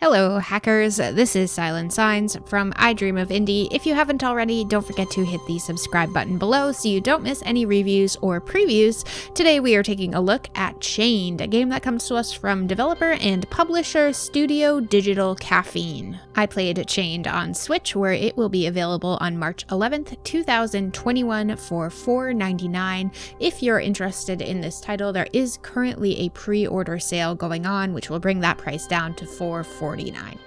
Hello, hackers. This is SilentSigns from I Dream of Indie. If you haven't already, don't forget to hit the subscribe button below so you don't miss any reviews or previews. Today we are taking a look at Chained, a game that comes to us from developer and publisher Studio Digital Caffeine. I played Chained on Switch, where it will be available on March 11th, 2021 for $4.99. If you're interested in this title, there is currently a pre-order sale going on, which will bring that price down to $4.49.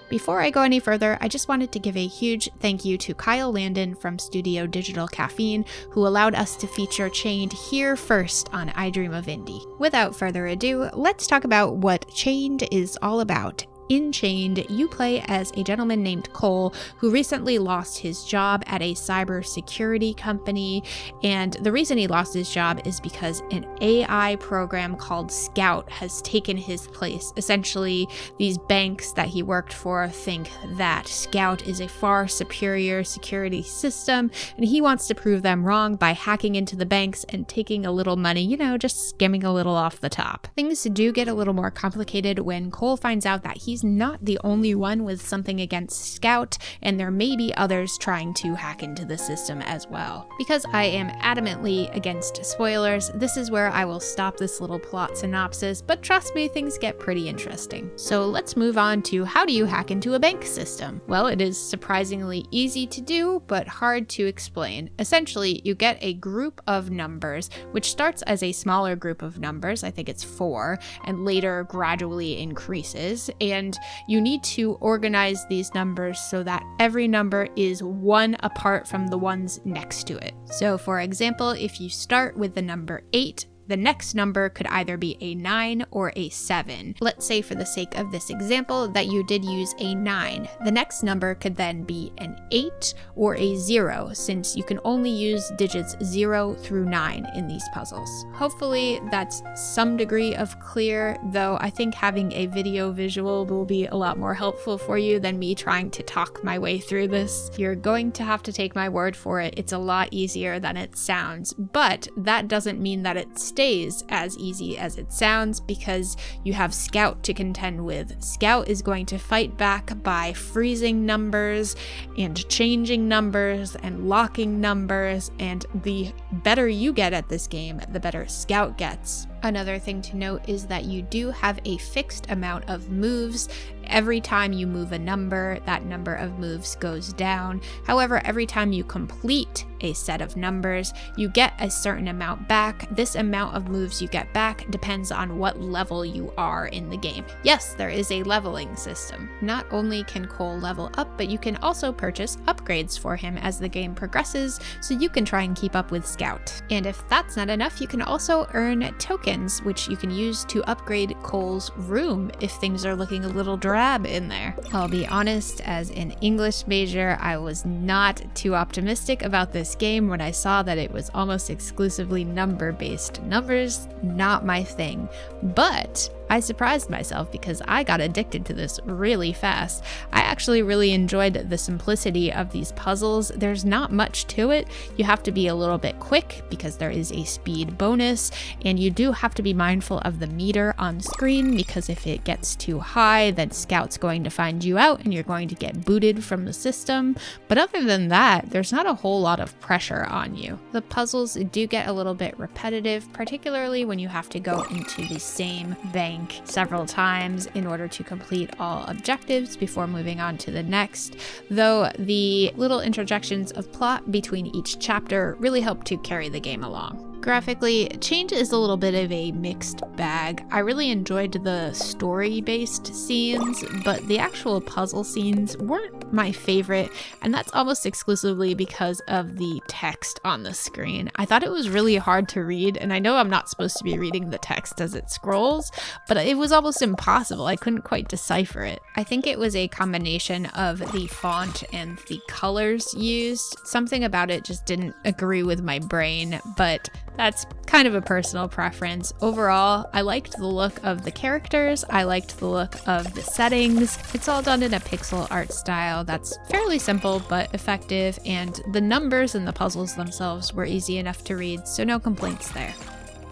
Before I go any further, I just wanted to give a huge thank you to Kyle Landon from Studio Digital Caffeine, who allowed us to feature Chained here first on I Dream of Indie. Without further ado, let's talk about what Chained is all about. In Chained, you play as a gentleman named Cole who recently lost his job at a cybersecurity company, and the reason he lost his job is because an AI program called Scout has taken his place. Essentially, these banks that he worked for think that Scout is a far superior security system, and he wants to prove them wrong by hacking into the banks and taking a little money, just skimming a little off the top. Things do get a little more complicated when Cole finds out that he's not the only one with something against Scout, and there may be others trying to hack into the system as well. Because I am adamantly against spoilers, this is where I will stop this little plot synopsis, but trust me, things get pretty interesting. So let's move on to how do you hack into a bank system? Well, it is surprisingly easy to do, but hard to explain. Essentially, you get a group of numbers, which starts as a smaller group of numbers, I think it's 4, and later gradually increases, and you need to organize these numbers so that every number is one apart from the ones next to it. So for example, if you start with the number 8, the next number could either be a 9 or a 7. Let's say for the sake of this example that you did use a 9. The next number could then be an 8 or a 0, since you can only use digits 0 through 9 in these puzzles. Hopefully that's some degree of clear, though I think having a video visual will be a lot more helpful for you than me trying to talk my way through this. You're going to have to take my word for it. It's a lot easier than it sounds, but that doesn't mean that it's stays as easy as it sounds, because you have Scout to contend with. Scout is going to fight back by freezing numbers and changing numbers and locking numbers, and the better you get at this game, the better Scout gets. Another thing to note is that you do have a fixed amount of moves. Every time you move a number, that number of moves goes down. However, every time you complete a set of numbers, you get a certain amount back. This amount of moves you get back depends on what level you are in the game. Yes, there is a leveling system. Not only can Cole level up, but you can also purchase upgrades for him as the game progresses, so you can try and keep up with Scout. And if that's not enough, you can also earn tokens, which you can use to upgrade Cole's room if things are looking a little drab in there. I'll be honest, as an English major, I was not too optimistic about this game when I saw that it was almost exclusively number-based. Numbers, not my thing. But I surprised myself because I got addicted to this really fast. I actually really enjoyed the simplicity of these puzzles. There's not much to it. You have to be a little bit quick because there is a speed bonus, and you do have to be mindful of the meter on screen, because if it gets too high, then Scout's going to find you out and you're going to get booted from the system. But other than that, there's not a whole lot of pressure on you. The puzzles do get a little bit repetitive, particularly when you have to go into the same bank several times in order to complete all objectives before moving on to the next, though the little interjections of plot between each chapter really help to carry the game along. Graphically, Chained is a little bit of a mixed bag. I really enjoyed the story-based scenes, but the actual puzzle scenes weren't my favorite, and that's almost exclusively because of the text on the screen. I thought it was really hard to read, and I know I'm not supposed to be reading the text as it scrolls, but it was almost impossible. I couldn't quite decipher it. I think it was a combination of the font and the colors used. Something about it just didn't agree with my brain, but that's kind of a personal preference. Overall, I liked the look of the characters, I liked the look of the settings. It's all done in a pixel art style that's fairly simple but effective, and the numbers and the puzzles themselves were easy enough to read, so no complaints there.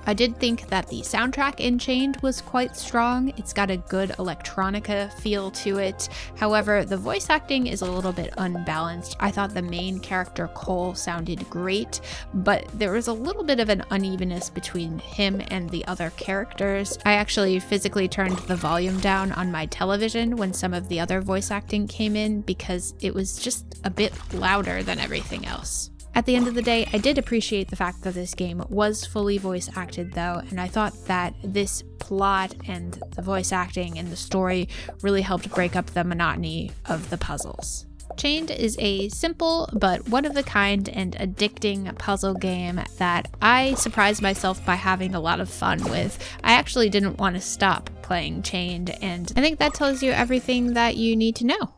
I did think that the soundtrack in Chained was quite strong. It's got a good electronica feel to it. However, the voice acting is a little bit unbalanced. I thought the main character Cole sounded great, but there was a little bit of an unevenness between him and the other characters. I actually physically turned the volume down on my television when some of the other voice acting came in because it was just a bit louder than everything else. At the end of the day, I did appreciate the fact that this game was fully voice acted though, and I thought that this plot and the voice acting and the story really helped break up the monotony of the puzzles. Chained is a simple but one-of-a-kind and addicting puzzle game that I surprised myself by having a lot of fun with. I actually didn't want to stop playing Chained, and I think that tells you everything that you need to know.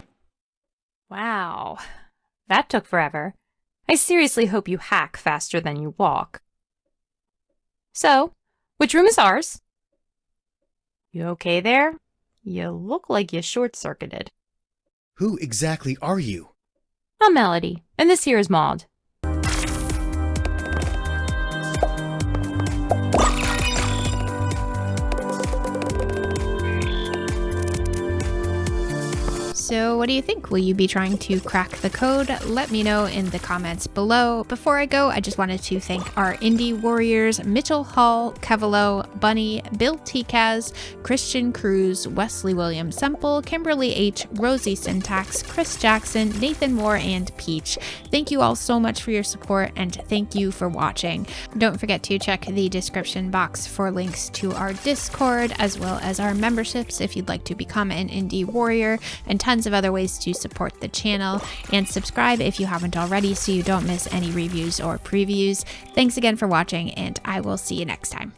Wow, that took forever. I seriously hope you hack faster than you walk. So, which room is ours? You okay there? You look like you short-circuited. Who exactly are you? I'm Melody, and this here is Maud. So what do you think? Will you be trying to crack the code? Let me know in the comments below. Before I go, I just wanted to thank our indie warriors, Mitchell Hall, Kevalo, Bunny, Bill Tikaz, Christian Cruz, Wesley William Semple, Kimberly H, Rosie Syntax, Chris Jackson, Nathan Moore, and Peach. Thank you all so much for your support, and thank you for watching. Don't forget to check the description box for links to our Discord, as well as our memberships if you'd like to become an indie warrior, and tons of other ways to support the channel, and subscribe if you haven't already so you don't miss any reviews or previews. Thanks again for watching, and I will see you next time.